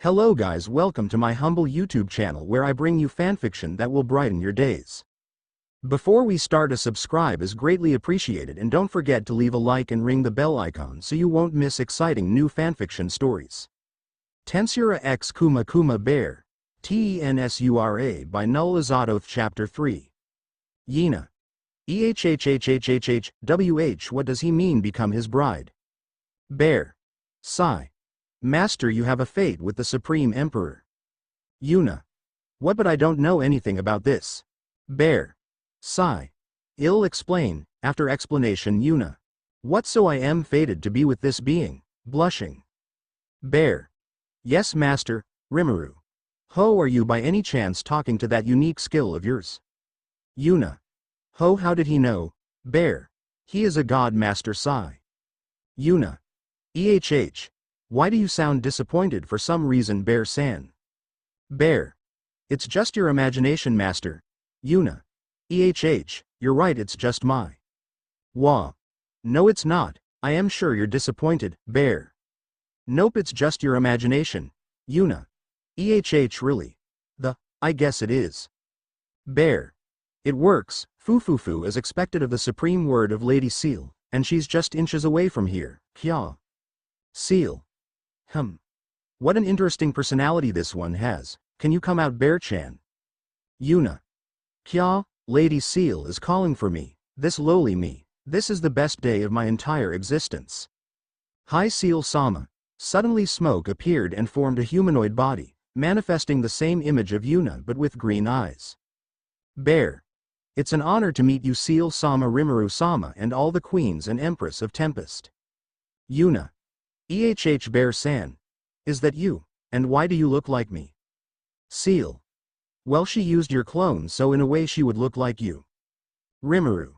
Hello guys, welcome to my humble YouTube channel where I bring you fanfiction that will brighten your days. Before we start, a subscribe is greatly appreciated, and don't forget to leave a like and ring the bell icon so you won't miss exciting new fanfiction stories. Tensura x Kuma Kuma Bear, Tensura by NullAzatoth Chapter 3. Yuna. EHHHHHHWH, what does he mean become his bride? Bear. Sigh. Master, you have a fate with the Supreme Emperor. Yuna. What, but I don't know anything about this. Bear. Sigh. I'll explain. After explanation, Yuna. What, so I am fated to be with this being? Blushing. Bear. Yes, Master. Rimuru. Ho, are you by any chance talking to that unique skill of yours? Yuna. Ho, how did he know? Bear. He is a god, Master. Sigh. Yuna. EHH. Why do you sound disappointed for some reason, Bear-san? Bear. It's just your imagination, Master. Yuna. EHH, you're right, it's just my. Wah. No, it's not. I am sure you're disappointed, Bear. Nope, it's just your imagination. Yuna. EHH, really? I guess it is. Bear. It works. Foo as expected of the supreme word of Lady Seal, and she's just inches away from here. Kya. Seal. What an interesting personality this one has. Can you come out, Bear-chan? Yuna. Kya, Lady Seal is calling for me. This lowly me. This is the best day of my entire existence. Hi, Seal-sama. Suddenly smoke appeared and formed a humanoid body, manifesting the same image of Yuna but with green eyes. Bear. It's an honor to meet you, Seal-sama, Rimuru-sama, and all the queens and empress of Tempest. Yuna. EHH, Bear-san. Is that you? And why do you look like me? Seal. Well, she used your clone, so in a way she would look like you. Rimuru.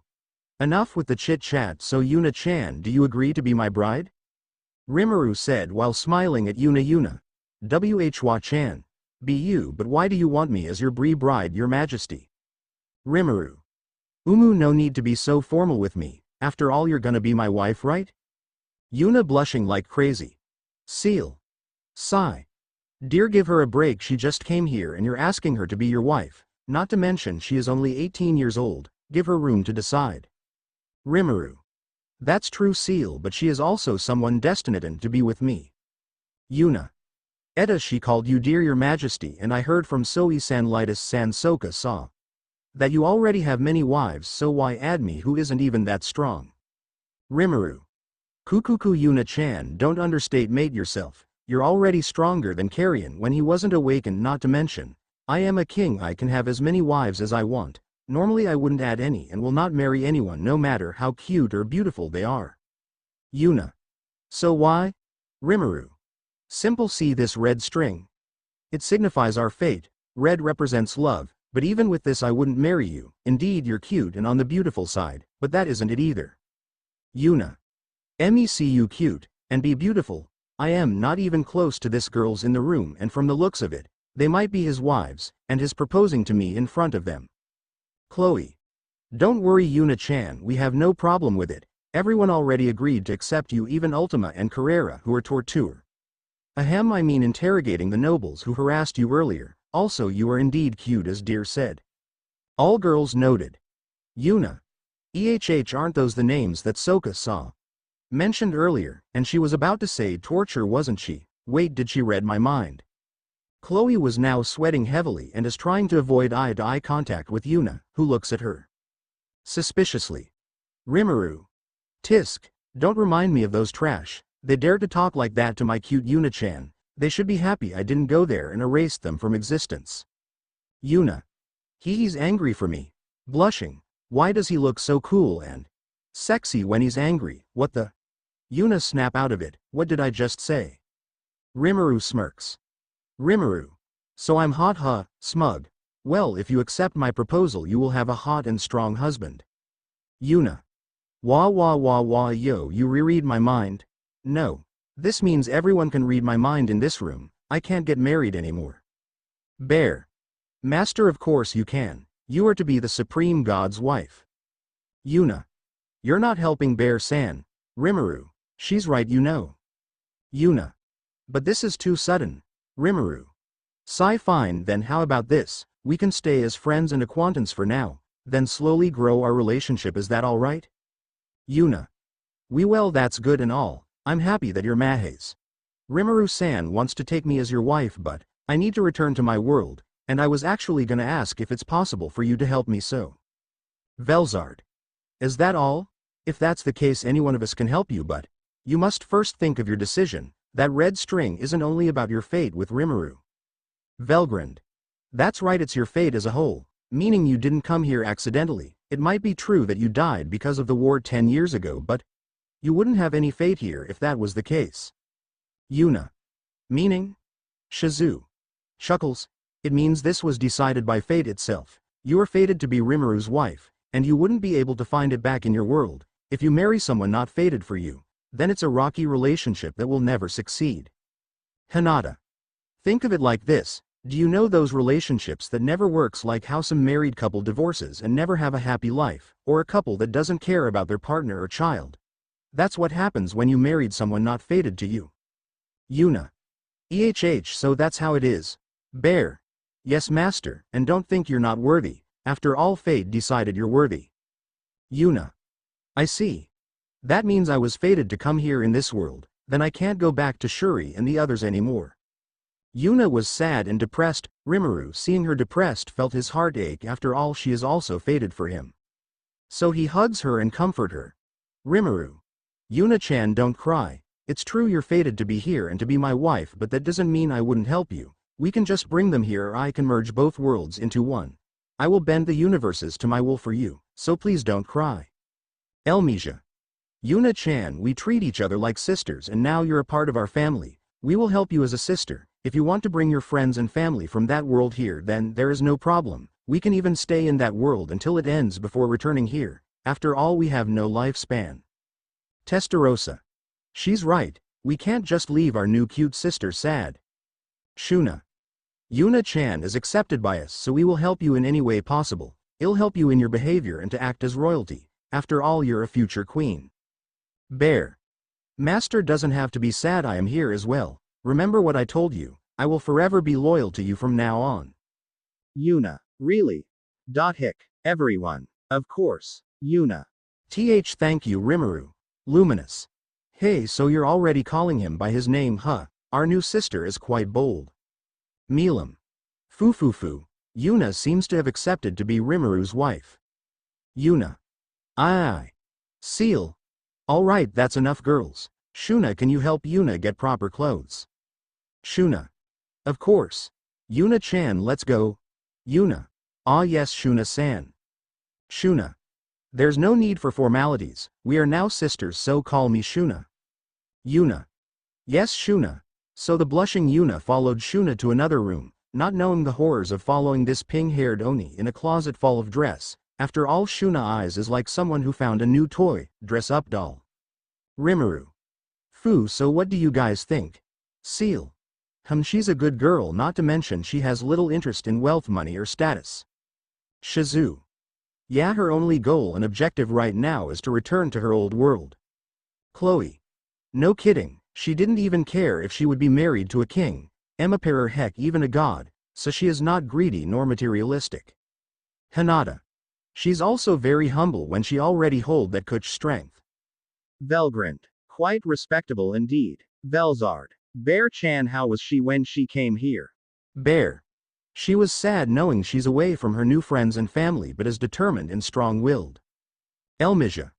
Enough with the chit-chat, so Yuna-chan, do you agree to be my bride? Rimuru said while smiling at Yuna. Whwa-chan. Be you, but why do you want me as your bride, your majesty? Rimuru. No need to be so formal with me, after all you're gonna be my wife, right? Yuna blushing like crazy. Seal. Sigh. Dear, give her a break, she just came here and you're asking her to be your wife, not to mention she is only 18 years old, give her room to decide. Rimuru. That's true, Seal, but she is also someone destined to be with me. Yuna. Etta, she called you dear, your majesty, and I heard from Soi-san Litus-san Soka saw that you already have many wives, so why add me who isn't even that strong? Rimuru. Kukuku, Yuna-chan, don't understate yourself. You're already stronger than Carrion when he wasn't awakened, not to mention, I am a king, I can have as many wives as I want. Normally I wouldn't add any and will not marry anyone no matter how cute or beautiful they are. Yuna. So why? Rimuru. Simple, see this red string? It signifies our fate. Red represents love, but even with this I wouldn't marry you. Indeed, you're cute and on the beautiful side, but that isn't it either. Yuna. MECU cute, and be beautiful. I am not even close to this girl's in the room, and from the looks of it, they might be his wives, and his proposing to me in front of them. Chloe. Don't worry, Yuna-chan, we have no problem with it. Everyone already agreed to accept you, even Ultima and Carrera, who are torture. I mean interrogating the nobles who harassed you earlier. Also, you are indeed cute, as Dear said. All girls noted. Yuna. EHH, aren't those the names that Soka saw mentioned earlier? And she was about to say torture, wasn't she? Wait, did she read my mind? Chloe was now sweating heavily and is trying to avoid eye-to-eye contact with Yuna, who looks at her suspiciously. Rimuru. Tisk. Don't remind me of those trash. They dared to talk like that to my cute Yuna-chan. They should be happy I didn't go there and erased them from existence. Yuna. He's angry for me. Blushing. Why does he look so cool and sexy when he's angry? What the? Yuna snap out of it. What did I just say? Rimuru smirks. Rimuru. So I'm hot, smug. Well, if you accept my proposal you will have a hot and strong husband. Yuna. Wah, yo, you reread my mind? No. This means everyone can read my mind in this room. I can't get married anymore. Bear. Master, of course you can. You are to be the supreme god's wife. Yuna. You're not helping, Bear-san. Rimuru. She's right, you know. Yuna. But this is too sudden. Rimuru. Sigh fine then how about this, we can stay as friends and acquaintance for now, then slowly grow our relationship is that alright? Yuna. Well that's good and all, I'm happy that you're Mahes. Rimuru-san wants to take me as your wife but, I need to return to my world, and I was actually gonna ask if it's possible for you to help me so. Velzard. Is that all? If that's the case any one of us can help you but, you must first think of your decision, that red string isn't only about your fate with Rimuru. Velgrand. That's right it's your fate as a whole, meaning you didn't come here accidentally, it might be true that you died because of the war 10 years ago but, you wouldn't have any fate here if that was the case. Yuna. Meaning? Shizu. Chuckles. It means this was decided by fate itself, you are fated to be Rimuru's wife, and you wouldn't be able to find it back in your world, if you marry someone not fated for you, then it's a rocky relationship that will never succeed. Hinata. Think of it like this, do you know those relationships that never works like how some married couple divorces and never have a happy life, or a couple that doesn't care about their partner or child? That's what happens when you married someone not fated to you. Yuna. So that's how it is. Bear. Yes master, and don't think you're not worthy, after all fate decided you're worthy. Yuna. I see. That means I was fated to come here in this world, then I can't go back to Shuri and the others anymore. Yuna was sad and depressed, Rimuru seeing her depressed felt his heart ache after all she is also fated for him. So he hugs her and comfort her. Rimuru. Yuna-chan don't cry, it's true you're fated to be here and to be my wife but that doesn't mean I wouldn't help you, we can just bring them here or I can merge both worlds into one. I will bend the universes to my will for you, so please don't cry. Elmesia. Yuna-chan we treat each other like sisters and now you're a part of our family, we will help you as a sister, if you want to bring your friends and family from that world here then there is no problem, we can even stay in that world until it ends before returning here, after all we have no lifespan. Testarossa. She's right, we can't just leave our new cute sister sad. Shuna. Yuna-chan is accepted by us so we will help you in any way possible, it'll help you in your behavior and to act as royalty, after all you're a future queen. Bear. Master doesn't have to be sad I am here as well, remember what I told you, I will forever be loyal to you from now on. Yuna. Really? Everyone. Of course. Yuna. Thank you Rimuru. Luminous. Hey so you're already calling him by his name huh, our new sister is quite bold. Milam. Fufufu. Yuna seems to have accepted to be Rimuru's wife. Yuna. Aye. Seal. Alright that's enough girls. Shuna can you help Yuna get proper clothes? Shuna. Of course. Yuna-chan let's go. Yuna. Ah yes Shuna-san. Shuna. There's no need for formalities, we are now sisters so call me Shuna. Yuna. Yes Shuna. So the blushing Yuna followed Shuna to another room, not knowing the horrors of following this pink-haired Oni in a closet full of dress, after all Shuna eyes is like someone who found a new toy, dress-up doll. Rimuru. Fu so what do you guys think? Seal. She's a good girl not to mention she has little interest in wealth money or status. Shizu. Yeah her only goal and objective right now is to return to her old world. Chloe. No kidding, she didn't even care if she would be married to a king, emperor heck even a god, so she is not greedy nor materialistic. Hinata. She's also very humble when she already hold that coach strength. Velgrant. Quite respectable indeed. Velzard. Bear-chan how was she when she came here? Bear. She was sad knowing she's away from her new friends and family but is determined and strong-willed. Elmesia.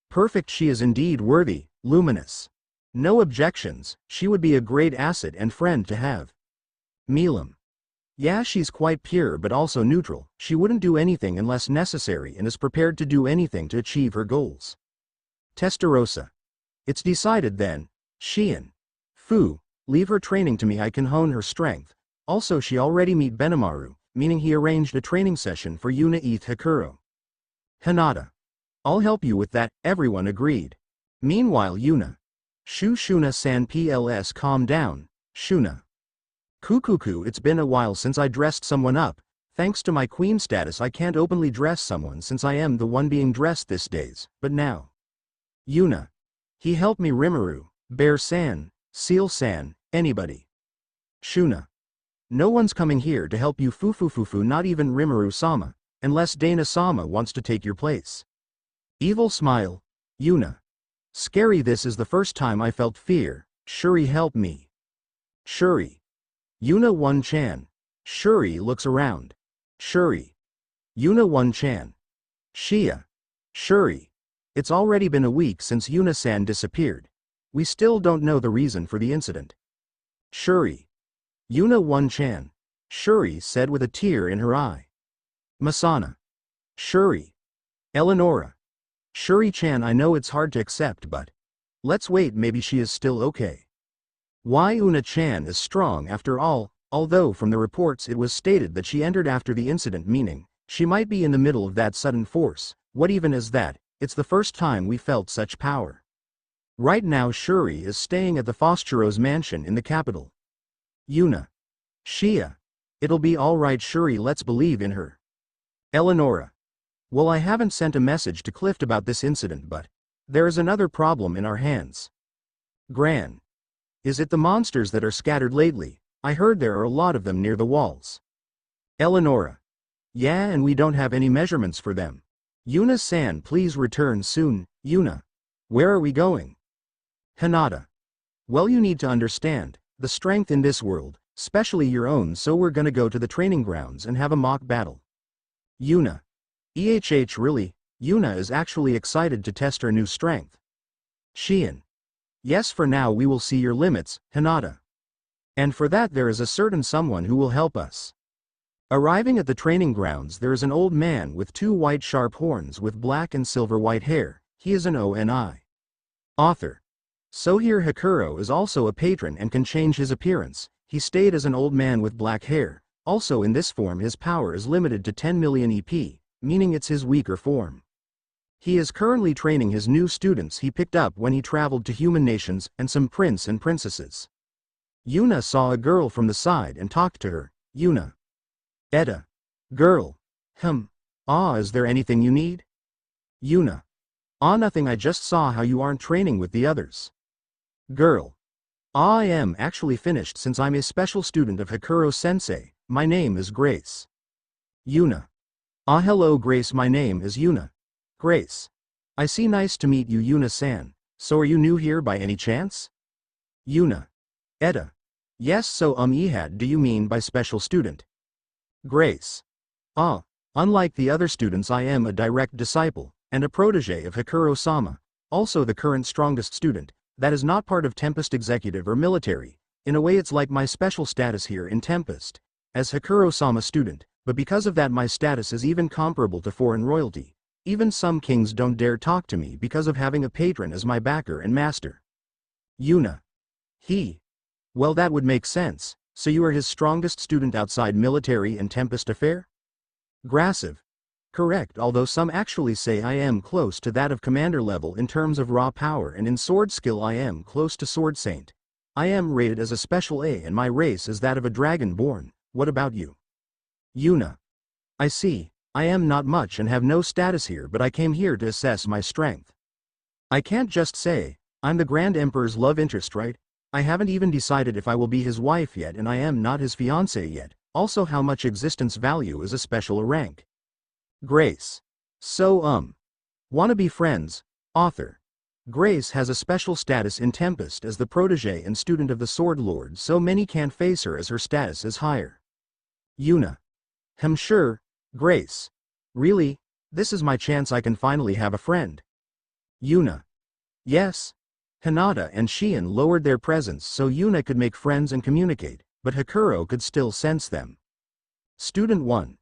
Perfect she is indeed worthy, luminous. No objections, she would be a great asset and friend to have. Milam. Yeah she's quite pure but also neutral, she wouldn't do anything unless necessary and is prepared to do anything to achieve her goals. Testarossa. It's decided then. Shein. Fu, leave her training to me I can hone her strength. Also she already meet Benimaru, meaning he arranged a training session for Yuna Hakuro. Hinata. I'll help you with that, everyone agreed. Meanwhile Yuna. Shuna-san pls calm down, Shuna. Kukuku it's been a while since I dressed someone up, thanks to my queen status I can't openly dress someone since I am the one being dressed these days, but now. Yuna. He helped me Rimuru, Bear-san, Seal-san, anybody. Shuna. No one's coming here to help you fufu, not even Rimuru-sama, unless Dana-sama wants to take your place. Evil smile. Yuna. Scary, this is the first time I felt fear. Shuri, help me. Shuri. Yuna 1-chan. Shuri looks around. Shuri. Yuna 1-chan. Shia. Shuri. It's already been a week since Yuna-san disappeared. We still don't know the reason for the incident. Shuri. Yuna 1-chan. Shuri said with a tear in her eye. Masana. Shuri. Eleonora. Shuri-chan, I know it's hard to accept, but let's wait, maybe she is still okay. Why Una-chan is strong after all, although from the reports it was stated that she entered after the incident, meaning she might be in the middle of that sudden force. What even is that? It's the first time we felt such power. Right now Shuri is staying at the Foschiro's mansion in the capital. Yuna. Shia. It'll be alright Shuri, let's believe in her. Eleonora. Well, I haven't sent a message to Clift about this incident, but there is another problem in our hands. Gran. Is it the monsters that are scattered lately? I heard there are a lot of them near the walls. Eleonora. Yeah, and we don't have any measurements for them. Yuna-san, please return soon. Yuna. Where are we going? Hinata. Well, you need to understand the strength in this world, especially your own, so we're gonna go to the training grounds and have a mock battle. Yuna. Really? Yuna is actually excited to test her new strength. Shion. Yes, for now we will see your limits, Hinata. And for that there is a certain someone who will help us. Arriving at the training grounds, there is an old man with 2 white sharp horns with black and silver white hair. He is an ONI author. So here Hakuro is also a patron and can change his appearance. He stayed as an old man with black hair. Also in this form his power is limited to 10 million EP. Meaning it's his weaker form. He is currently training his new students he picked up when he traveled to human nations and some prince and princesses. Yuna saw a girl from the side and talked to her. Yuna. Etta. Girl. Is there anything you need? Yuna. Nothing, I just saw how you aren't training with the others. Girl. I am actually finished since I'm a special student of Hakuro-sensei. My name is Grace. Yuna. Hello Grace, my name is Yuna. Grace. I see, nice to meet you Yuna-san. So are you new here by any chance? Yuna. Etta. Yes, so Ehad, do you mean by special student? Grace. Unlike the other students I am a direct disciple, and a protege of Hakuro-sama, also the current strongest student, that is not part of Tempest Executive or military. In a way it's like my special status here in Tempest, as Hakuro-sama student. But because of that my status is even comparable to foreign royalty. Even some kings don't dare talk to me because of having a patron as my backer and master. Yuna. Well, that would make sense, so you are his strongest student outside military and Tempest affair? Grassive. Correct, although some actually say I am close to that of commander level in terms of raw power, and in sword skill I am close to sword saint. I am rated as a special A and my race is that of a dragonborn. What about you? Yuna. I see, I am not much and have no status here, but I came here to assess my strength. I can't just say, I'm the Grand Emperor's love interest, right? I haven't even decided if I will be his wife yet, and I am not his fiancée yet. Also, how much existence value is a special rank? Grace. So, wanna be friends, author. Grace has a special status in Tempest as the protege and student of the Sword Lord, so many can't face her as her status is higher. Yuna. Sure, Grace. Really? This is my chance, I can finally have a friend. Yuna. Yes. Hinata and Shion lowered their presence so Yuna could make friends and communicate, but Hakuro could still sense them. Student 1.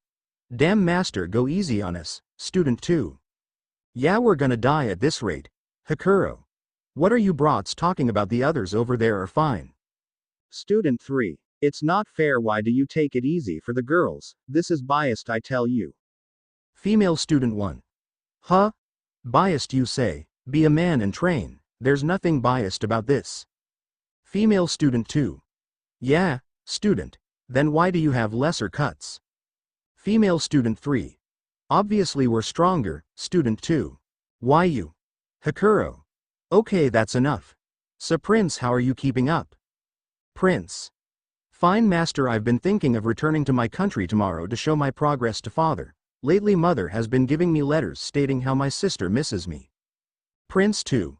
Damn master, go easy on us. Student 2. Yeah, we're gonna die at this rate. Hakuro. What are you brats talking about? The others over there are fine. Student 3. It's not fair, why do you take it easy for the girls? This is biased, I tell you. Female student 1. Biased you say? Be a man and train. There's nothing biased about this. Female student 2. Yeah, student. Then why do you have lesser cuts? Female student 3. Obviously we're stronger. Student 2. Why you? Hakuro. Okay, that's enough. So Prince, how are you keeping up? Prince. Fine master, I've been thinking of returning to my country tomorrow to show my progress to father. Lately mother has been giving me letters stating how my sister misses me. Prince 2.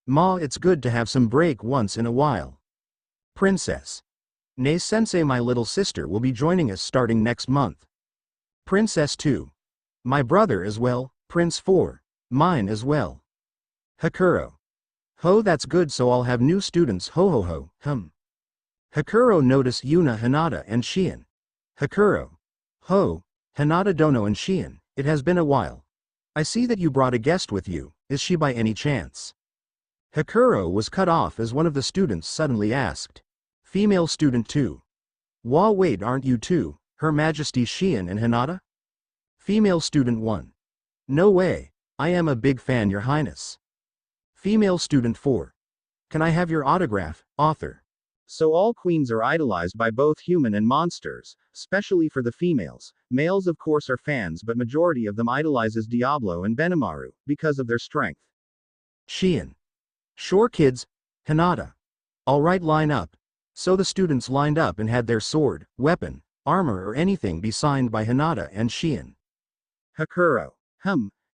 Ma, it's good to have some break once in a while. Princess. Nay sensei, my little sister will be joining us starting next month. Princess 2. My brother as well. Prince 4. Mine as well. Hakuro. Ho, that's good, so I'll have new students, ho ho ho, Hakuro noticed Yuna, Hinata and Shion. Hakuro. Ho, Hinata Dono and Shion, it has been a while. I see that you brought a guest with you, is she by any chance? Hakuro was cut off as one of the students suddenly asked. Female student 2. Wah, wait, aren't you two, Her Majesty Shion and Hinata? Female student 1. No way, I am a big fan, Your Highness. Female student 4. Can I have your autograph, author? So all queens are idolized by both human and monsters, especially for the females. Males of course are fans, but majority of them idolizes Diablo and Benimaru, because of their strength. Shion. Sure kids. Hinata. Alright, line up. So the students lined up and had their sword, weapon, armor or anything be signed by Hinata and Shion. Hakuro.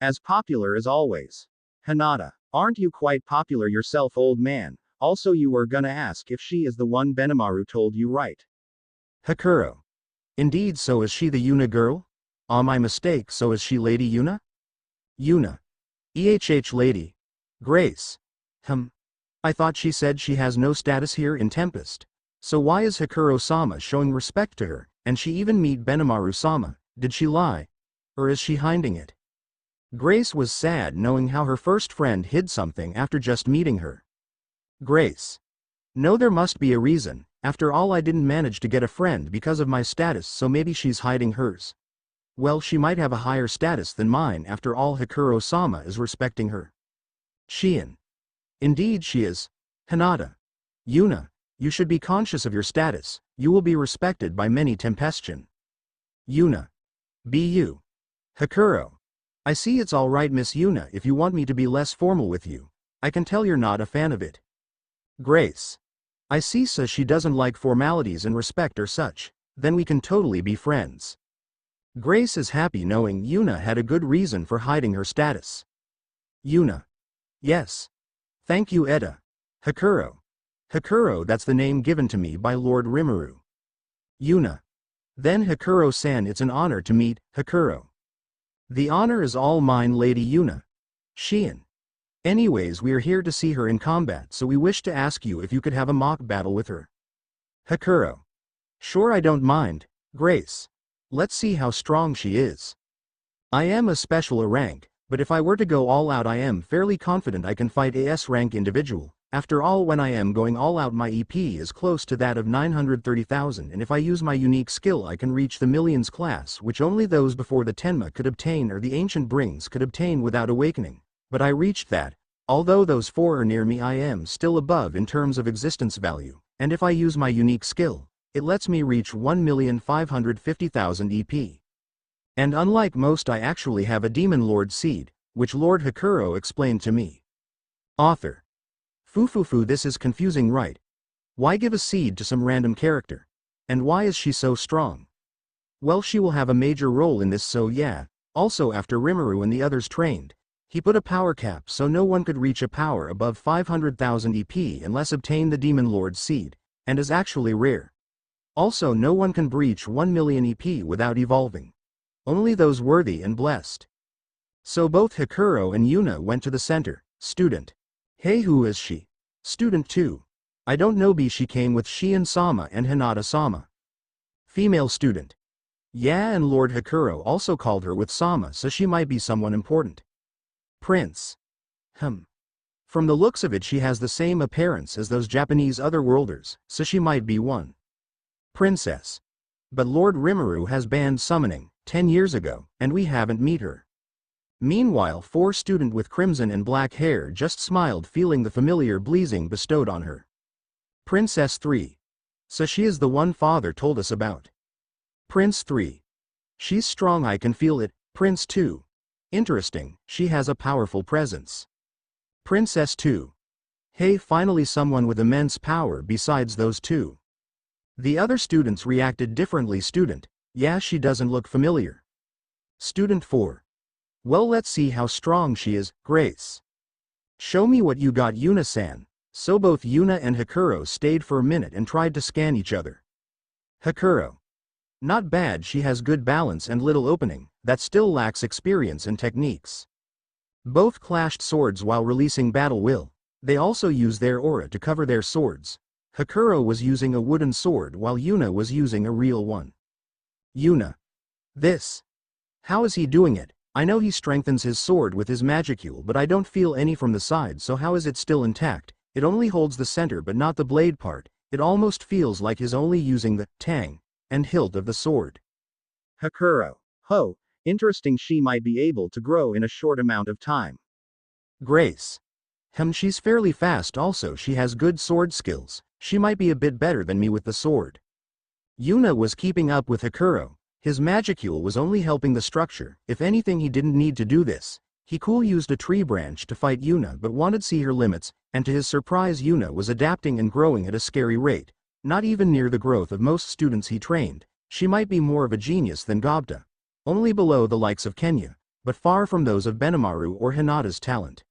As popular as always. Hinata. Aren't you quite popular yourself, old man? Also you were gonna ask if she is the one Benimaru told you, right? Hakuro. Indeed, so is she the Yuna girl? Ah, my mistake, so is she Lady Yuna? Yuna. Lady. Grace. I thought she said she has no status here in Tempest. So why is Hakuro-sama showing respect to her, and she even meet Benimaru-sama? Did she lie? Or is she hiding it? Grace was sad knowing how her first friend hid something after just meeting her. Grace. No, there must be a reason. After all, I didn't manage to get a friend because of my status, so maybe she's hiding hers. Well, she might have a higher status than mine, after all Hakuro-sama is respecting her. Shion. Indeed she is. Hinata. Yuna, you should be conscious of your status, you will be respected by many Tempestian. Yuna. Be you. Hakuro. I see, it's alright Miss Yuna, if you want me to be less formal with you. I can tell you're not a fan of it. Grace. I see, so she doesn't like formalities and respect or such. Then we can totally be friends. Grace is happy knowing Yuna had a good reason for hiding her status. Yuna. Yes. Thank you, Eda. Hakuro. Hakuro, that's the name given to me by Lord Rimuru. Yuna. Then Hakuro-san, it's an honor to meet, Hakuro. The honor is all mine, Lady Yuna. Shion. Anyways, we are here to see her in combat, so we wish to ask you if you could have a mock battle with her. Hakuro. Sure, I don't mind, Grace. Let's see how strong she is. I am a special rank, but if I were to go all out I am fairly confident I can fight a S rank individual. After all, when I am going all out my EP is close to that of 930,000, and if I use my unique skill I can reach the millions class, which only those before the Tenma could obtain or the ancient brings could obtain without awakening. But I reached that. Although those four are near me, I am still above in terms of existence value, and if I use my unique skill, it lets me reach 1,550,000 EP. And unlike most, I actually have a Demon Lord seed, which Lord Hakuro explained to me. Author. Fufufu, this is confusing, right? Why give a seed to some random character? And why is she so strong? Well, she will have a major role in this, so yeah. Also, after Rimuru and the others trained, he put a power cap so no one could reach a power above 500,000 EP unless obtain the Demon Lord seed, and is actually rare. Also, no one can breach 1 million EP without evolving. Only those worthy and blessed. So both Hakuro and Yuna went to the center. Student. Hey, who is she? Student 2. I don't know, she came with Shion-sama and Hinata-sama. Female student. Yeah, and Lord Hakuro also called her with Sama, so she might be someone important. Prince. From the looks of it she has the same appearance as those Japanese otherworlders, so she might be one. Princess. But Lord Rimuru has banned summoning, 10 years ago, and we haven't met her. Meanwhile, 4 student with crimson and black hair just smiled, feeling the familiar blazing bestowed on her. Princess 3. So she is the one father told us about. Prince 3. She's strong, I can feel it. Prince 2. Interesting, she has a powerful presence. Princess 2. Hey, finally someone with immense power besides those two. The other students reacted differently. Student: yeah, she doesn't look familiar. Student 4: well, let's see how strong she is. Grace: show me what you got, Yuna-san. So both Yuna and Hakuro stayed for a minute and tried to scan each other. Hakuro: not bad, she has good balance and little opening, that still lacks experience and techniques. Both clashed swords while releasing battle will. They also use their aura to cover their swords. Hakuro was using a wooden sword while Yuna was using a real one. Yuna: this. How is he doing it? I know he strengthens his sword with his magicule, but I don't feel any from the side, so how is it still intact? It only holds the center but not the blade part. It almost feels like he's only using the tang and hilt of the sword. Hakuro: ho, interesting, she might be able to grow in a short amount of time. Grace: she's fairly fast, also she has good sword skills, she might be a bit better than me with the sword. Yuna was keeping up with Hakuro. His magicule was only helping the structure, if anything he didn't need to do this. He cool used a tree branch to fight Yuna but wanted to see her limits, and to his surprise Yuna was adapting and growing at a scary rate, not even near the growth of most students he trained. She might be more of a genius than Gobta, only below the likes of Kenya, but far from those of Benimaru or Hinata's talent.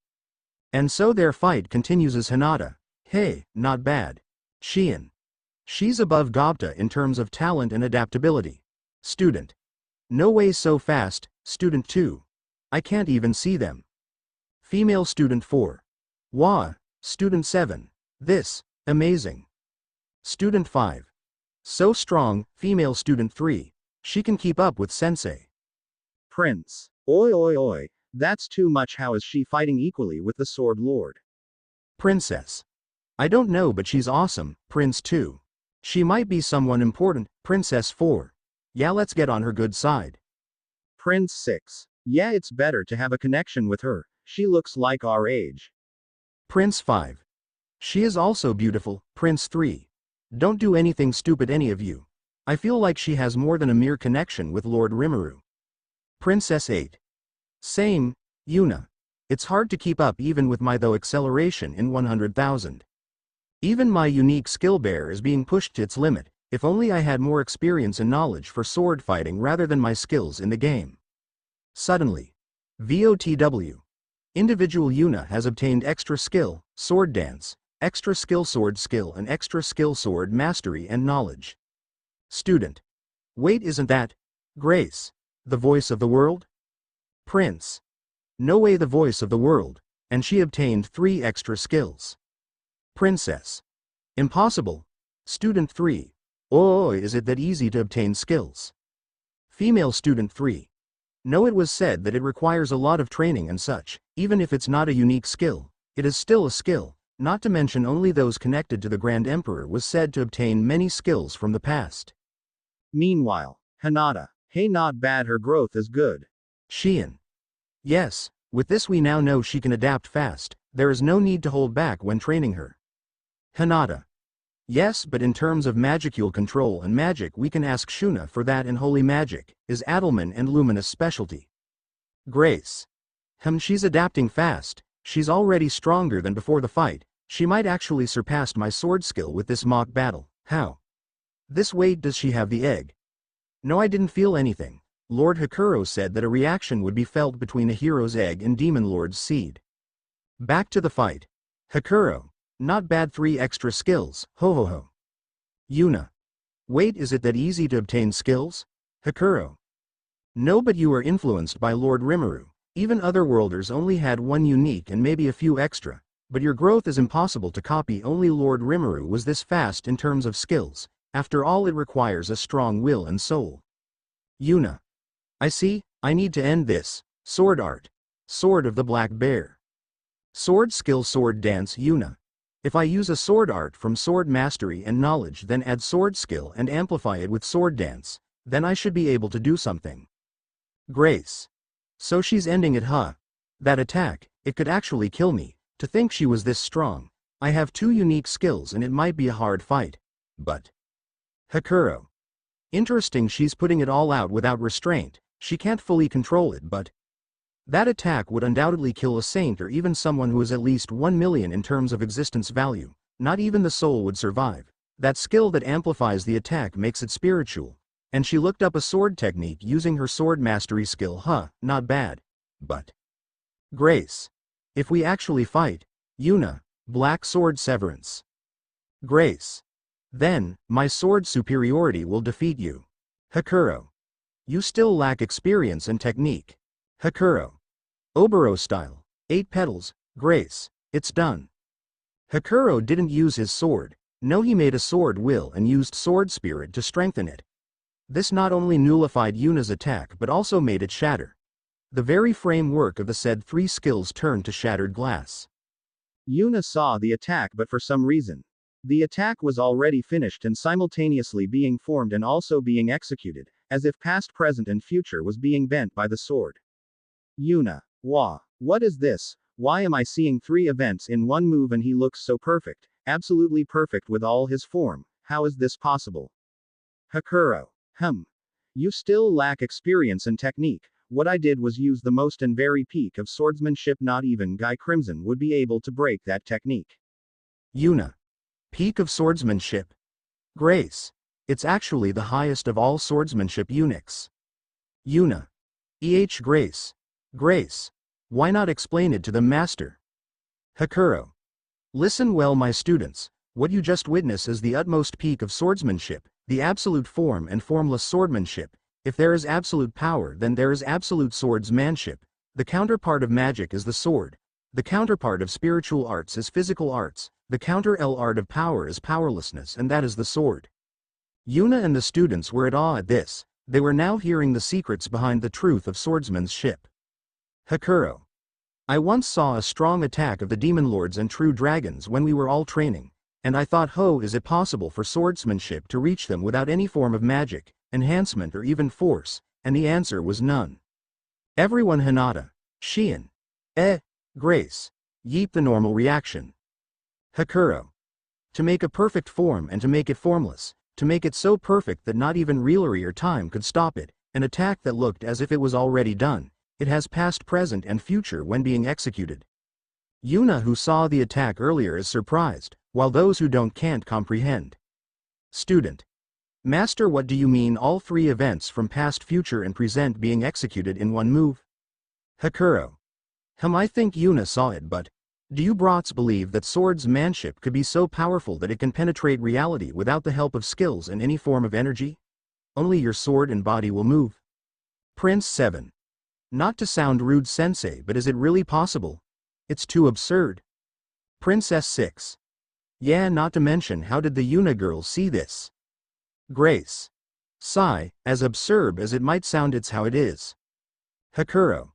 And so their fight continues as Hinata: hey, not bad. Shion: she's above Gobta in terms of talent and adaptability. Student: no way, so fast. Student 2: I can't even see them. Female Student 4: wah. Student 7: this, amazing. Student 5: so strong. Female Student 3: she can keep up with sensei. Prince: oi oi oi, that's too much. How is she fighting equally with the Sword Lord? Princess: I don't know, but she's awesome. Prince 2: she might be someone important. Princess 4: yeah, let's get on her good side. Prince 6: yeah, it's better to have a connection with her, she looks like our age. Prince 5: she is also beautiful. Prince 3: don't do anything stupid, any of you. I feel like she has more than a mere connection with Lord Rimuru. Princess 8: same. Yuna: it's hard to keep up even with my though acceleration in 100,000. Even my unique skill bear is being pushed to its limit. If only I had more experience and knowledge for sword fighting rather than my skills in the game. Suddenly. VOTW. Individual Yuna has obtained extra skill, sword dance, extra skill sword skill and extra skill sword mastery and knowledge. Student: wait, isn't that Grace, the voice of the world? Prince: no way, the voice of the world, and she obtained 3 extra skills. Princess: impossible. Student 3: oh, is it that easy to obtain skills? Female Student 3: no, it was said that it requires a lot of training and such. Even if it's not a unique skill, it is still a skill, not to mention only those connected to the Grand Emperor was said to obtain many skills from the past. Meanwhile, Hinata: hey, not bad, her growth is good. Shion: yes, with this we now know she can adapt fast, there is no need to hold back when training her. Hinata: yes, but in terms of magicule control and magic we can ask Shuna for that, and holy magic is Adelman and Luminous specialty. Grace: she's adapting fast, she's already stronger than before the fight, she might actually surpass my sword skill with this mock battle. How? This weight, does she have the egg? No, I didn't feel anything. Lord Hakuro said that a reaction would be felt between a hero's egg and Demon Lord's seed. Back to the fight. Hakuro: not bad, 3 extra skills, ho ho ho. Yuna: wait, is it that easy to obtain skills? Hakuro: no, but you are influenced by Lord Rimuru. Even otherworlders only had 1 unique and maybe a few extra, but your growth is impossible to copy. Only Lord Rimuru was this fast in terms of skills. After all, it requires a strong will and soul. Yuna: I see, I need to end this. Sword art. Sword of the Black Bear. Sword skill, sword dance. Yuna: if I use a sword art from sword mastery and knowledge, then add sword skill and amplify it with sword dance, then I should be able to do something. Grace: so she's ending it, huh? That attack, it could actually kill me. To think she was this strong. I have 2 unique skills and it might be a hard fight. But Hakuro: interesting, she's putting it all out without restraint. She can't fully control it, but that attack would undoubtedly kill a saint or even someone who is at least 1 million in terms of existence value. Not even the soul would survive. That skill that amplifies the attack makes it spiritual. And she looked up a sword technique using her sword mastery skill. Not bad. But Grace. If we actually fight, Yuna, Black Sword Severance. Grace. Then, my sword superiority will defeat you. Hakuro. You still lack experience and technique. Hakuro. Oboro style. 8 petals, Grace, it's done. Hakuro didn't use his sword. No, he made a sword will and used sword spirit to strengthen it. This not only nullified Yuna's attack but also made it shatter. The very framework of the said 3 skills turned to shattered glass. Yuna saw the attack, but for some reason, the attack was already finished and simultaneously being formed and also being executed, as if past, present and future was being bent by the sword. Yuna. Wah. What is this? Why am I seeing 3 events in one move and he looks so perfect, absolutely perfect with all his form, how is this possible? Hakuro. You still lack experience and technique. What I did was use the most and very peak of swordsmanship. Not even Guy Crimson would be able to break that technique. Yuna. Peak of swordsmanship. Grace. It's actually the highest of all swordsmanship eunuchs. Yuna. Grace. Grace. Why not explain it to the master? Hakuro. Listen well, my students. What you just witness is the utmost peak of swordsmanship, the absolute form and formless swordsmanship. If there is absolute power, then there is absolute swordsmanship. The counterpart of magic is the sword. The counterpart of spiritual arts is physical arts. The counter-L art of power is powerlessness, and that is the sword. Yuna and the students were at awe at this. They were now hearing the secrets behind the truth of swordsmanship. Hakuro. I once saw a strong attack of the demon lords and true dragons when we were all training, and I thought, is it possible for swordsmanship to reach them without any form of magic, enhancement or even force? And the answer was none. Everyone Hinata, Shion, Grace, yeep, the normal reaction. Hakuro. To make a perfect form and to make it formless, to make it so perfect that not even realery or time could stop it, an attack that looked as if it was already done. It has past, present and future when being executed. Yuna, who saw the attack earlier, is surprised, while those who don't can't comprehend. Student. Master, what do you mean all 3 events from past, future and present being executed in one move? Hakuro. I think Yuna saw it, but do you brats believe that swordsmanship could be so powerful that it can penetrate reality without the help of skills and any form of energy? Only your sword and body will move. Prince 7. Not to sound rude, sensei, but is it really possible? It's too absurd. Princess 6. Yeah, not to mention, how did the Yuna girls see this? Grace. Sigh, as absurd as it might sound, it's how it is. Hakuro.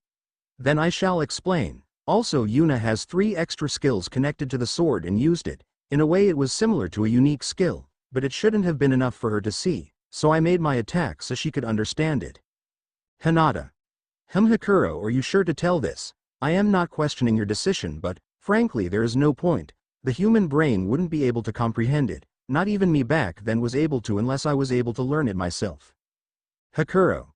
Then I shall explain. Also, Yuna has 3 extra skills connected to the sword and used it. In a way it was similar to a unique skill, but it shouldn't have been enough for her to see, so I made my attack so she could understand it. Hinata. Hakuro, are you sure to tell this? I am not questioning your decision, but, frankly, there is no point. The human brain wouldn't be able to comprehend it, not even me back then was able to unless I was able to learn it myself. Hakuro.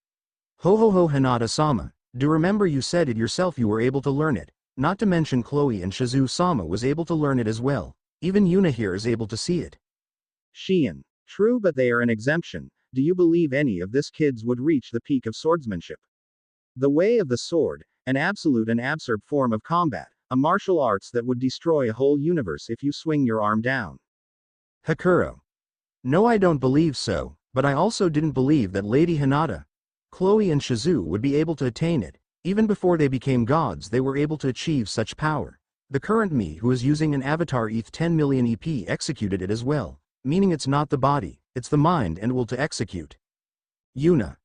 Hinata-sama, do remember you said it yourself you were able to learn it, not to mention Chloe and Shizu-sama was able to learn it as well, even Yuna here is able to see it. Shion. True, but they are an exemption. Do you believe any of this kids would reach the peak of swordsmanship? The way of the sword, an absolute and absurd form of combat, a martial arts that would destroy a whole universe if you swing your arm down. Hakuro. No, I don't believe so, but I also didn't believe that Lady Hinata, Chloe and Shizu would be able to attain it. Even before they became gods they were able to achieve such power. The current me who is using an avatar ETH 10 million EP executed it as well, meaning it's not the body, it's the mind and will to execute. Yuna.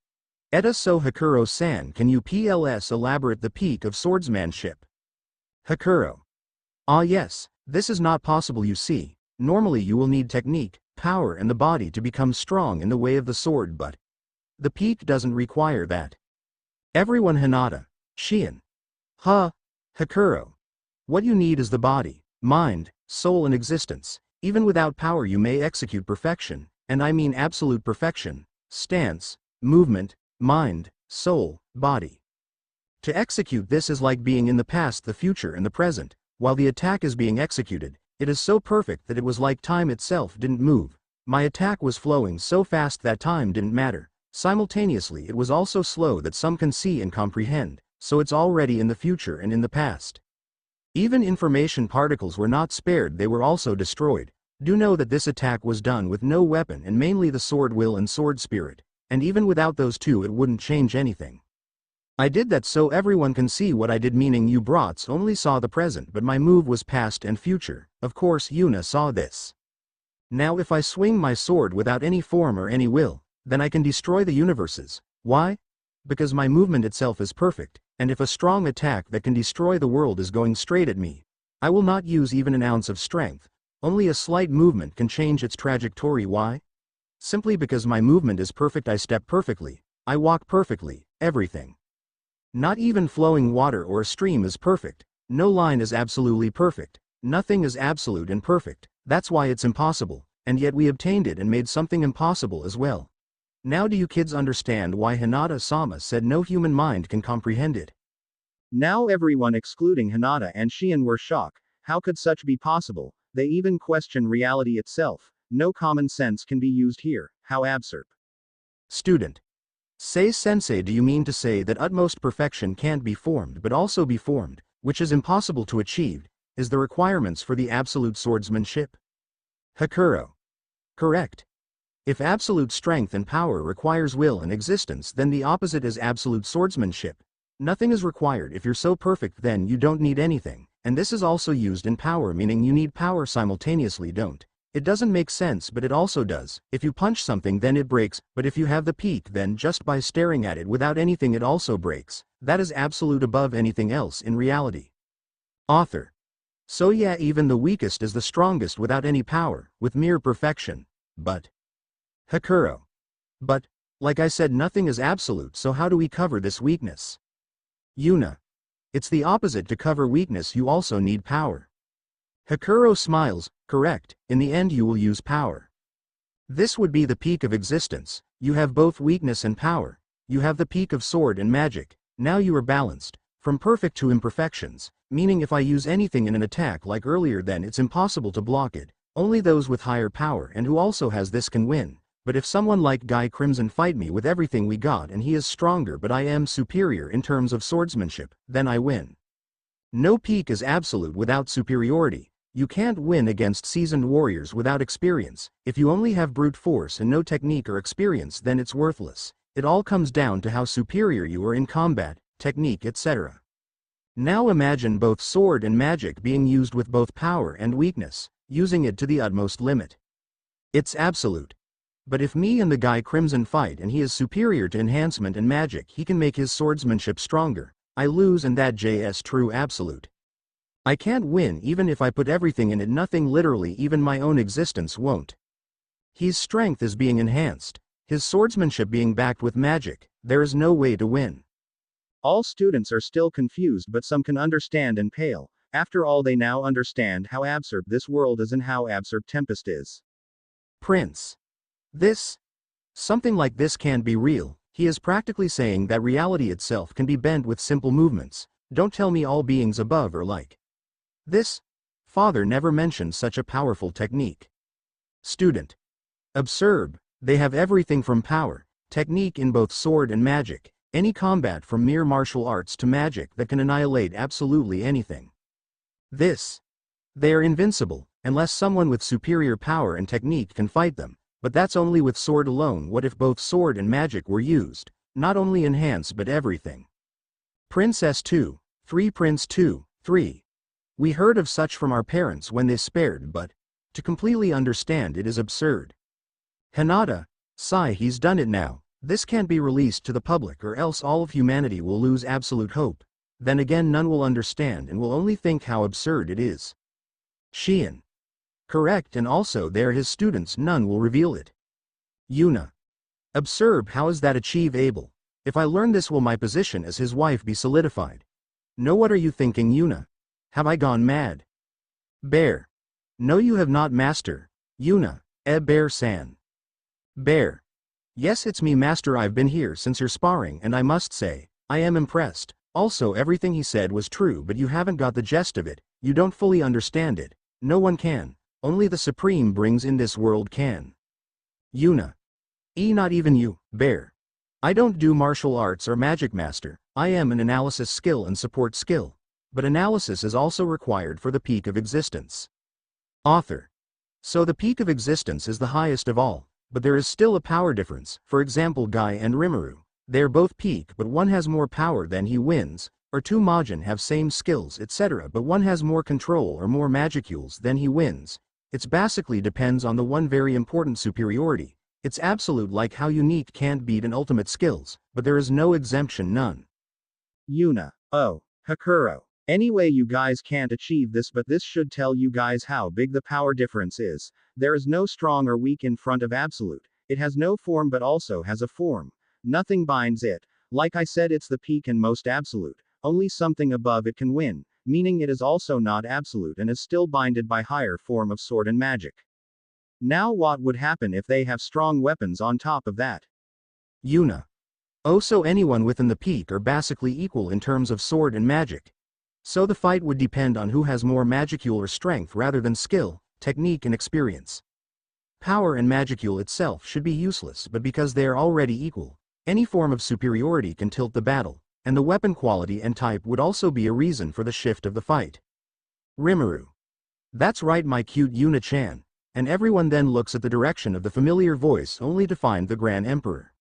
Eta so Hakuro-san, can you please elaborate the peak of swordsmanship? Hakuro. Ah yes, this is not possible, you see. Normally you will need technique, power and the body to become strong in the way of the sword, but the peak doesn't require that. Everyone Hinata, Shion. Hakuro. What you need is the body, mind, soul and existence. Even without power you may execute perfection, and I mean absolute perfection, stance, movement, mind, soul, body. To execute this is like being in the past, the future and the present, while the attack is being executed. It is so perfect that it was like time itself didn't move. My attack was flowing so fast that time didn't matter. Simultaneously it was also slow that some can see and comprehend, so it's already in the future and in the past. Even information particles were not spared, they were also destroyed. Do know that this attack was done with no weapon and mainly the sword will and sword spirit, and even without those two it wouldn't change anything. I did that so everyone can see what I did, meaning you brats only saw the present but my move was past and future. Of course Yuna saw this. Now if I swing my sword without any form or any will, then I can destroy the universes. Why? Because my movement itself is perfect, and if a strong attack that can destroy the world is going straight at me, I will not use even an ounce of strength. Only a slight movement can change its trajectory. Why? Simply because my movement is perfect. I step perfectly, I walk perfectly, everything. Not even flowing water or a stream is perfect, no line is absolutely perfect, nothing is absolute and perfect, that's why it's impossible, and yet we obtained it and made something impossible as well. Now do you kids understand why Hinata-sama said no human mind can comprehend it? Now everyone excluding Hinata and Shion were shocked. How could such be possible? They even question reality itself. No common sense can be used here. How absurd. Student. Say sensei, do you mean to say that utmost perfection can't be formed but also be formed, which is impossible to achieve, is the requirements for the absolute swordsmanship? Hakuro. Correct. If absolute strength and power requires will and existence, then the opposite is absolute swordsmanship. Nothing is required. If you're so perfect, then you don't need anything, and this is also used in power, meaning you need power simultaneously. Don't. It doesn't make sense, but it also does. If you punch something then it breaks, but if you have the peak then just by staring at it without anything it also breaks. That is absolute above anything else in reality. Author. So yeah, even the weakest is the strongest without any power, with mere perfection. But Hakuro. But, like I said, nothing is absolute, so how do we cover this weakness? Yuna. It's the opposite. To cover weakness you also need power. Hakuro smiles. Correct, in the end you will use power. This would be the peak of existence. You have both weakness and power. You have the peak of sword and magic. Now you are balanced, from perfect to imperfections, meaning if I use anything in an attack like earlier then it's impossible to block it. Only those with higher power and who also has this can win. But if someone like Guy Crimson fight me with everything we got and he is stronger but I am superior in terms of swordsmanship, then I win. No peak is absolute without superiority. You can't win against seasoned warriors without experience. If you only have brute force and no technique or experience then it's worthless. It all comes down to how superior you are in combat, technique, etc. Now imagine both sword and magic being used with both power and weakness, using it to the utmost limit. It's absolute. But if me and the Guy Crimson fight and he is superior to enhancement and magic, he can make his swordsmanship stronger. I lose and that JS true absolute. I can't win even if I put everything in it, nothing literally, even my own existence won't. His strength is being enhanced, his swordsmanship being backed with magic, there is no way to win. All students are still confused but some can understand and pale. After all they now understand how absurd this world is and how absurd Tempest is. Prince. Something like this can't be real. He is practically saying that reality itself can be bent with simple movements. Don't tell me all beings above are like this. Father never mentioned such a powerful technique. Student. Absurd. They have everything from power, technique in both sword and magic, any combat from mere martial arts to magic that can annihilate absolutely anything. They are invincible, unless someone with superior power and technique can fight them, but that's only with sword alone. What if both sword and magic were used, not only enhance but everything? Princess 2, 3 Prince 2, 3. We heard of such from our parents when they spared, but to completely understand it is absurd. Hinata, sigh, he's done it now. This can't be released to the public or else all of humanity will lose absolute hope. Then again none will understand and will only think how absurd it is. Shion. Correct, and also they are his students, none will reveal it. Yuna. Absurd, how is that achievable? If I learn this will my position as his wife be solidified? No, what are you thinking, Yuna? Have I gone mad? Bear. No, you have not, master. Yuna. Bear-san. Bear. Yes, it's me, master. I've been here since your sparring and I must say, I am impressed. Also everything he said was true, but you haven't got the gist of it, you don't fully understand it. No one can. Only the Supreme brings in this world can. Yuna. Not even you, Bear. I don't do martial arts or magic master, I am an analysis skill and support skill. But analysis is also required for the peak of existence. Author. So the peak of existence is the highest of all, but there is still a power difference, for example Guy and Rimuru. They're both peak but one has more power than he wins, or two Majin have same skills etc. but one has more control or more magicules than he wins. It's basically depends on the one very important superiority. It's absolute like how unique can't beat an ultimate skills, but there is no exemption none. Yuna. Oh, Hakuro. Anyway you guys can't achieve this but this should tell you guys how big the power difference is. There is no strong or weak in front of absolute. It has no form but also has a form. Nothing binds it. Like I said it's the peak and most absolute. Only something above it can win, meaning it is also not absolute and is still binded by higher form of sword and magic. Now what would happen if they have strong weapons on top of that? Yuna. Oh so anyone within the peak are basically equal in terms of sword and magic. So the fight would depend on who has more magicule or strength rather than skill, technique and experience. Power and magicule itself should be useless but because they are already equal, any form of superiority can tilt the battle, and the weapon quality and type would also be a reason for the shift of the fight. Rimuru. That's right my cute Yuna-chan, and everyone then looks at the direction of the familiar voice only to find the Grand Emperor.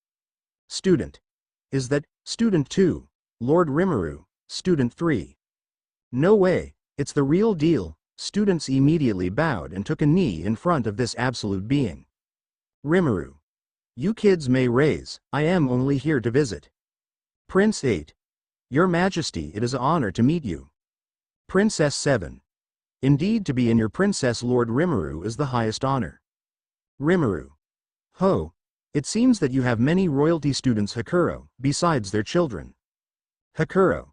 Student. Is that, Student 2, Lord Rimuru, Student 3. No way, it's the real deal. Students immediately bowed and took a knee in front of this absolute being. Rimuru. You kids may raise, I am only here to visit. Prince 8. Your Majesty, it is an honor to meet you. Princess 7. Indeed to be in your princess Lord Rimuru is the highest honor. Rimuru. Ho. It seems that you have many royalty students Hakuro, besides their children. Hakuro.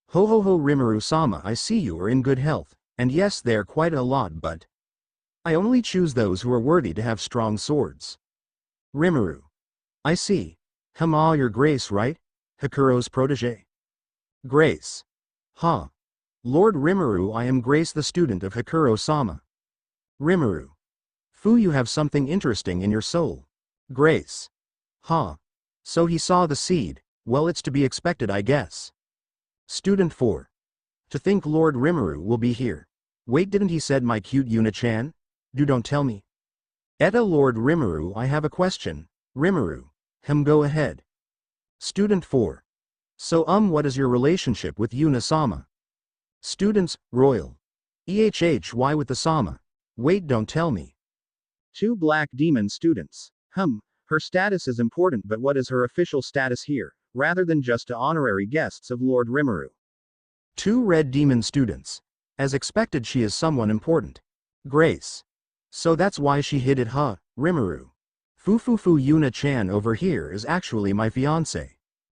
Ho ho ho Rimuru-sama I see you are in good health, and yes they are quite a lot but I only choose those who are worthy to have strong swords. Rimuru. I see. Your Grace right? Hakuro's protege. Grace. Ha. Lord Rimuru I am Grace the student of Hakuro-sama. Rimuru. Fu you have something interesting in your soul. Grace. Ha. So he saw the seed, well it's to be expected I guess. Student 4. To think Lord Rimuru will be here. Wait didn't he said my cute Yuna-chan? Don't tell me. Etta Lord Rimuru I have a question. Rimuru. Go ahead. Student 4. So what is your relationship with Yuna-sama? Students, Royal. Why with the Sama? Wait don't tell me. 2 Black Demon students. Her status is important but what is her official status here, rather than just to honorary guests of Lord Rimuru? 2 Red Demon students. As expected she is someone important. Grace. So that's why she hid it Rimuru. Fu Yuna-chan over here is actually my fiancé.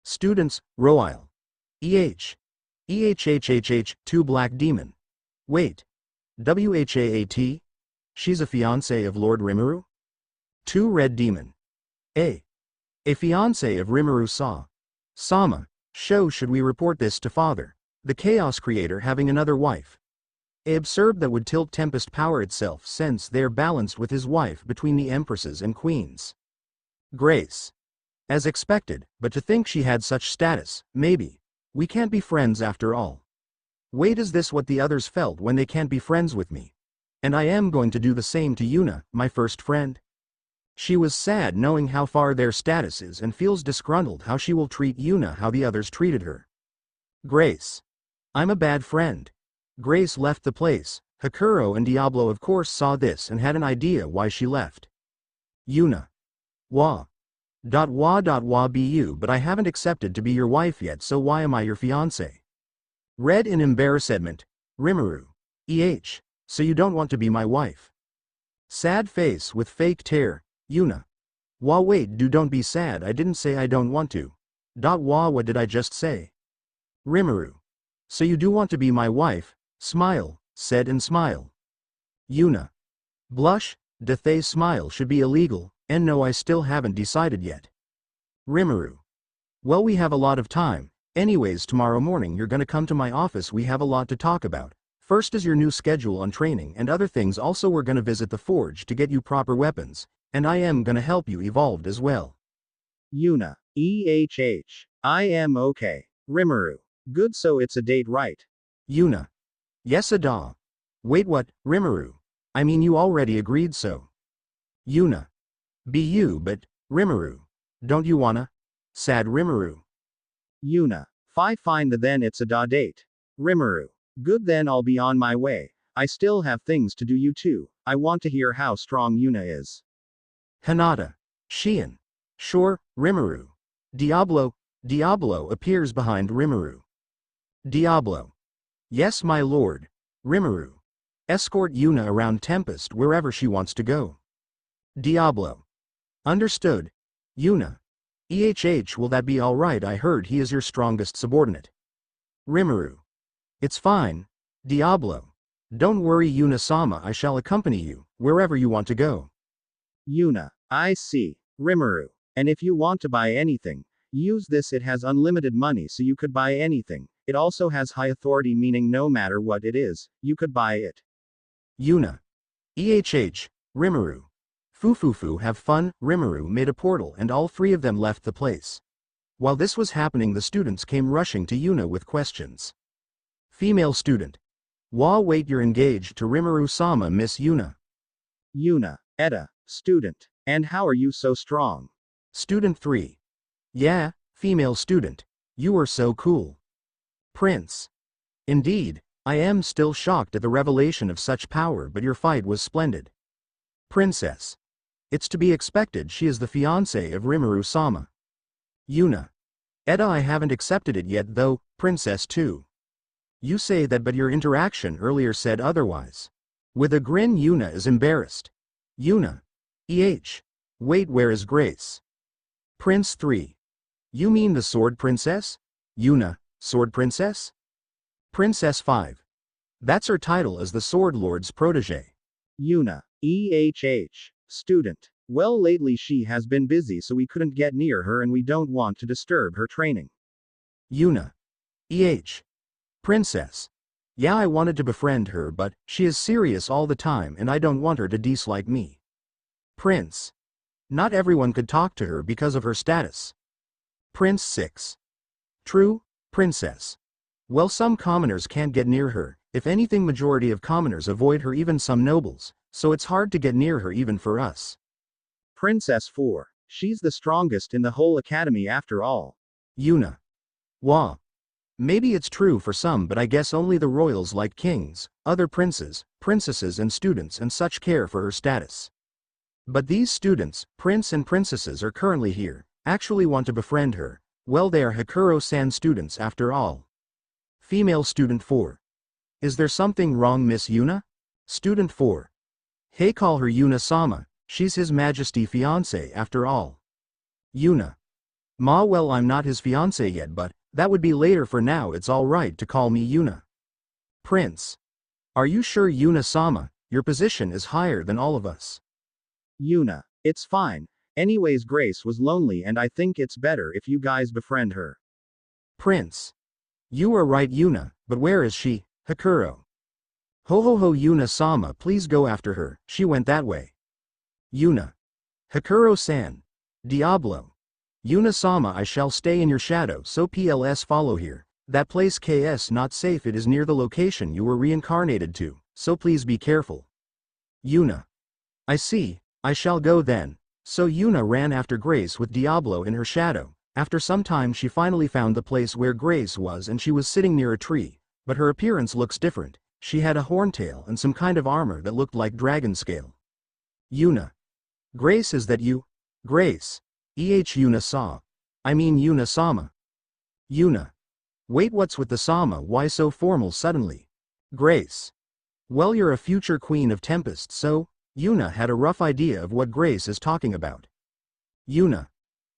Students, Royal. 2 Black Demon. Wait. WHAAT? She's a fiancé of Lord Rimuru? 2 Red Demon. A fiancé of Rimuru-sama. Should we report this to father? The Chaos Creator having another wife. Absurd that would tilt Tempest power itself since they're balanced with his wife between the Empresses and Queens. Grace. As expected, but to think she had such status, maybe. We can't be friends after all. Wait is this what the others felt when they can't be friends with me? And I am going to do the same to Yuna, my first friend? She was sad knowing how far their status is and feels disgruntled how she will treat Yuna how the others treated her. Grace. I'm a bad friend. Grace left the place. Hakuro and Diablo of course saw this and had an idea why she left. Yuna. Wah be you but I haven't accepted to be your wife yet so why am I your fiancé? Red in embarrassment. Rimuru. So you don't want to be my wife? Sad face with fake tear. Yuna. Wait don't be sad I didn't say I don't want to. What did I just say? Rimuru. So you do want to be my wife? Smile, said and smile. Yuna. Blush, Dathay smile should be illegal, and no I still haven't decided yet. Rimuru. Well we have a lot of time, anyways tomorrow morning you're gonna come to my office we have a lot to talk about. First is your new schedule on training and other things also we're gonna visit the forge to get you proper weapons, And I am gonna help you evolve as well. Yuna. I am okay. Rimuru. Good, so it's a date, right? Yuna. Yes, Ada. Wait, what, Rimuru? I mean, you already agreed so. Yuna. Be you, but, Rimuru. Don't you wanna? Sad Rimuru. Yuna. Fine, then it's a date. Rimuru. Good, then I'll be on my way. I still have things to do, you too. I want to hear how strong Yuna is. Hinata. Shion. Sure, Rimuru. Diablo appears behind Rimuru. Diablo. Yes, my lord. Rimuru. Escort Yuna around Tempest wherever she wants to go. Diablo. Understood. Yuna. Will that be alright? I heard he is your strongest subordinate. Rimuru. It's fine. Diablo. Don't worry, Yuna-sama, I shall accompany you, wherever you want to go. Yuna. I see. Rimuru. And if you want to buy anything, use this. It has unlimited money, so you could buy anything. It also has high authority, meaning no matter what it is, you could buy it. Yuna. Rimuru. Fufufu, have fun. Rimuru made a portal and all three of them left the place. While this was happening, the students came rushing to Yuna with questions. Female student. Wait, you're engaged to Rimuru-sama, Miss Yuna. Yuna. Etta. Student. And how are you so strong? Student 3. Yeah, female student. You are so cool. Prince. Indeed, I am still shocked at the revelation of such power, but your fight was splendid. Princess. It's to be expected, she is the fiancée of Rimuru-sama. Yuna. Etta, I haven't accepted it yet though, Princess too. You say that, but your interaction earlier said otherwise. With a grin, Yuna is embarrassed. Yuna. Wait, where is Grace? Prince 3. You mean the Sword Princess? Yuna. Sword Princess? Princess 5. That's her title as the Sword Lord's protege. Yuna. Student. Well, lately she has been busy, so we couldn't get near her and we don't want to disturb her training. Yuna. Princess. Yeah, I wanted to befriend her, but she is serious all the time and I don't want her to dislike me. Prince. Not everyone could talk to her because of her status. Prince 6. True, Princess. Well, some commoners can't get near her. If anything, majority of commoners avoid her, even some nobles, so it's hard to get near her even for us. Princess 4. She's the strongest in the whole academy after all. Yuna. Maybe it's true for some, but I guess only the royals like kings, other princes, princesses and students and such care for her status. But these students, prince and princesses, are currently here, actually want to befriend her. Well, they are Hakuro-san students after all. Female student 4. Is there something wrong, Miss Yuna? Student 4. Hey, call her Yuna-sama, she's His Majesty fiancé after all. Yuna. Well, I'm not his fiancé yet, but that would be later. For now it's alright to call me Yuna. Prince. Are you sure, Yuna-sama? Your position is higher than all of us. Yuna. It's fine. Anyways, Grace was lonely and I think it's better if you guys befriend her. Prince. You are right, Yuna, but where is she? Hakuro. Ho, Yuna-sama, please go after her, she went that way. Yuna. Hakuro-san. Diablo. Yuna-sama, I shall stay in your shadow, so please follow here. That place KS not safe, it is near the location you were reincarnated to, so please be careful. Yuna. I see, I shall go then. So Yuna ran after Grace with Diablo in her shadow. After some time she finally found the place where Grace was and she was sitting near a tree, but her appearance looks different. She had a horntail and some kind of armor that looked like dragon scale. Yuna. Grace, is that you? Grace. Yuna-sa. I mean Yuna-sama. Yuna. Wait, what's with the sama? Why so formal suddenly? Grace. Well, you're a future queen of Tempest, so? Yuna had a rough idea of what Grace is talking about. Yuna.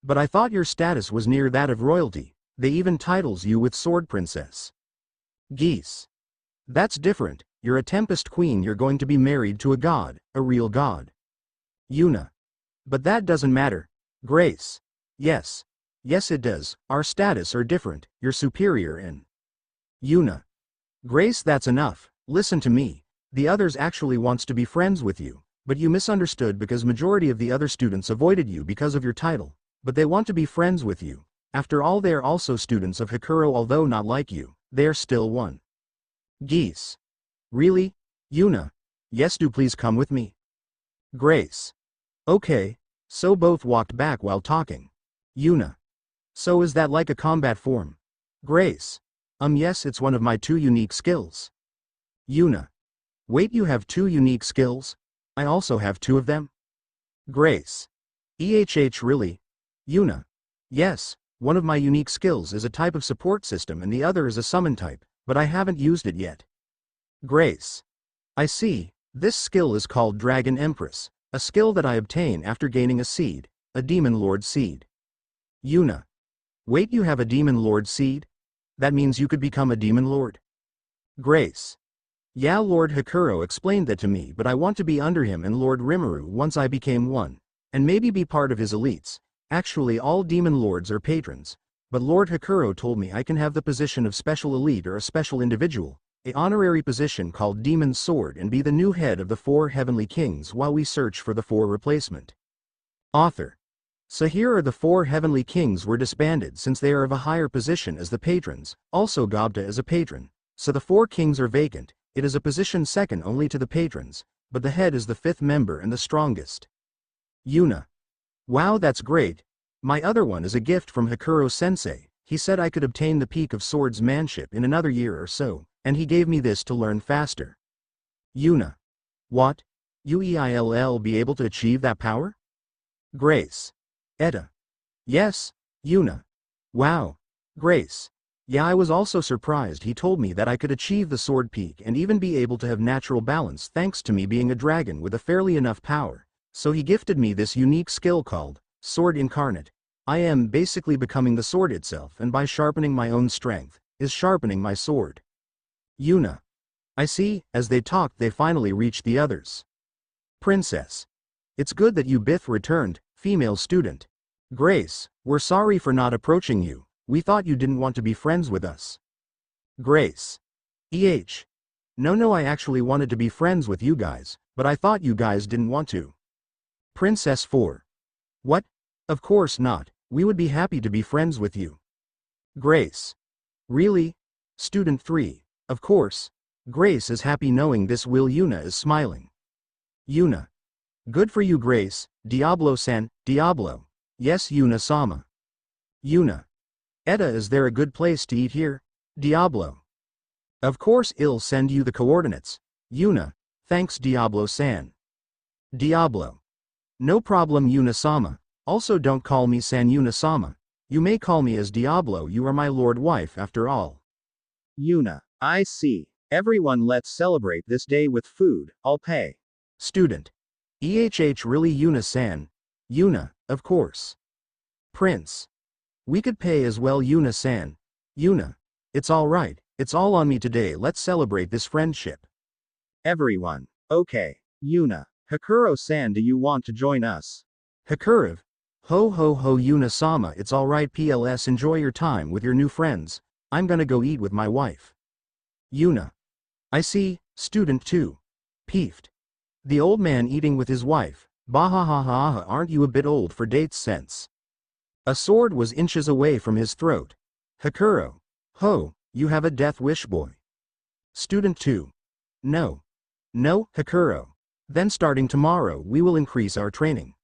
But I thought your status was near that of royalty, they even titles you with Sword Princess. Geese. That's different, you're a Tempest queen, you're going to be married to a god, a real god. Yuna. But that doesn't matter. Grace. Yes it does, our status are different, you're superior in. Yuna. Grace, that's enough, listen to me. The others actually wants to be friends with you, But you misunderstood because majority of the other students avoided you because of your title. But they want to be friends with you. After all, they are also students of Hakuro, although not like you, they are still one. Geese. Really? Yuna? Yes, do please come with me. Grace. Okay. So both walked back while talking. Yuna. So is that like a combat form? Grace. Yes, it's one of my 2 unique skills. Yuna. Wait, you have 2 unique skills? I also have 2 of them? Grace. Really? Yuna. Yes, one of my unique skills is a type of support system and the other is a summon type, but I haven't used it yet. Grace. I see, this skill is called Dragon Empress, a skill that I obtain after gaining a seed, a Demon Lord seed. Yuna. Wait, you have a Demon Lord seed? That means you could become a Demon Lord? Grace. Yeah, Lord Hakuro explained that to me, but I want to be under him and Lord Rimuru once I became one, and maybe be part of his elites. Actually, all Demon Lords are patrons, but Lord Hakuro told me I can have the position of special elite or a special individual, an honorary position called Demon Sword, and be the new head of the 4 heavenly kings while we search for the 4 replacement. Author. So here are the 4 heavenly kings were disbanded since they are of a higher position as the patrons, also Gobta is a patron, so the 4 kings are vacant. It is a position second only to the patrons, but the head is the 5th member and the strongest. Yuna. Wow, that's great. My other one is a gift from Hakuro-sensei. He said I could obtain the peak of swordsmanship in another year or so, and he gave me this to learn faster. Yuna. What? You'll be able to achieve that power? Grace. Etta. Yes, Yuna. Wow. Grace. Yeah, I was also surprised. He told me that I could achieve the sword peak and even be able to have natural balance thanks to me being a dragon with a fairly enough power. So he gifted me this unique skill called Sword Incarnate. I am basically becoming the sword itself, and by sharpening my own strength, is sharpening my sword. Yuna. I see. As they talked, they finally reached the others. Princess. It's good that you both returned, female student. Grace, we're sorry for not approaching you. We thought you didn't want to be friends with us. Grace. No, I actually wanted to be friends with you guys, but I thought you guys didn't want to. Princess 4. What? Of course not, we would be happy to be friends with you. Grace. Really? Student 3. Of course. Grace is happy knowing this. Will Yuna is smiling. Yuna. Good for you, Grace. Diablo-san, Diablo. Yes, Yuna-sama. Yuna. Etta, is there a good place to eat here? Diablo. Of course, I'll send you the coordinates. Yuna. Thanks, Diablo-san. Diablo. No problem, Yuna-sama. Also, don't call me San Yuna-sama. You may call me as Diablo. You are my lord wife after all. Yuna. I see. Everyone, let's celebrate this day with food. I'll pay. Student. Really, Yuna-san? Yuna, of course. Prince. We could pay as well, Yuna-san. Yuna. It's alright, it's all on me today. Let's celebrate this friendship. Everyone. Okay. Yuna. Hakuro-san, do you want to join us? Hakuro. Ho ho ho, Yuna-sama, it's alright. PLS, enjoy your time with your new friends. I'm gonna go eat with my wife. Yuna. I see. Student 2. Peeved. The old man eating with his wife. Bahahaha, aren't you a bit old for dates sense? A sword was inches away from his throat. Hakuro. Ho, you have a death wish, boy. Student 2. No. No, Hakuro. Then starting tomorrow we will increase our training.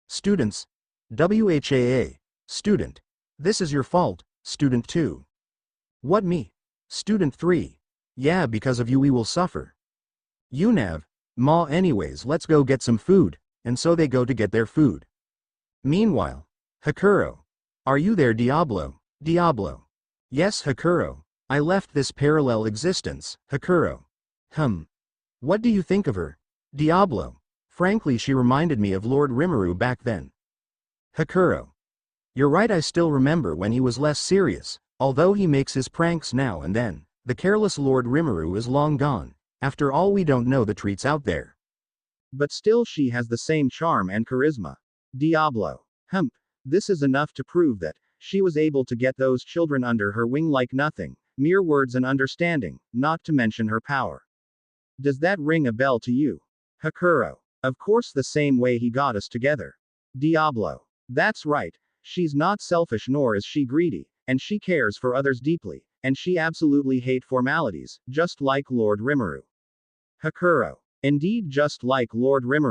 Students. WHAA. Student. This is your fault, Student 2. What, me? Student 3. Yeah, because of you we will suffer. Yunav. Ma, anyways, let's go get some food, and so they go to get their food. Meanwhile. Hakuro. Are you there, Diablo? Diablo. Yes, Hakuro. I left this parallel existence, Hakuro. What do you think of her? Diablo. Frankly, she reminded me of Lord Rimuru back then. Hakuro. You're right, I still remember when he was less serious, although he makes his pranks now and then. The careless Lord Rimuru is long gone. After all, we don't know the treats out there. But still she has the same charm and charisma. Diablo. This is enough to prove that she was able to get those children under her wing like nothing, mere words and understanding, not to mention her power. Does that ring a bell to you? Hakuro. Of course, the same way he got us together. Diablo. That's right. She's not selfish nor is she greedy, and she cares for others deeply, and she absolutely hates formalities, just like Lord Rimuru. Hakuro. Indeed, just like Lord Rimuru.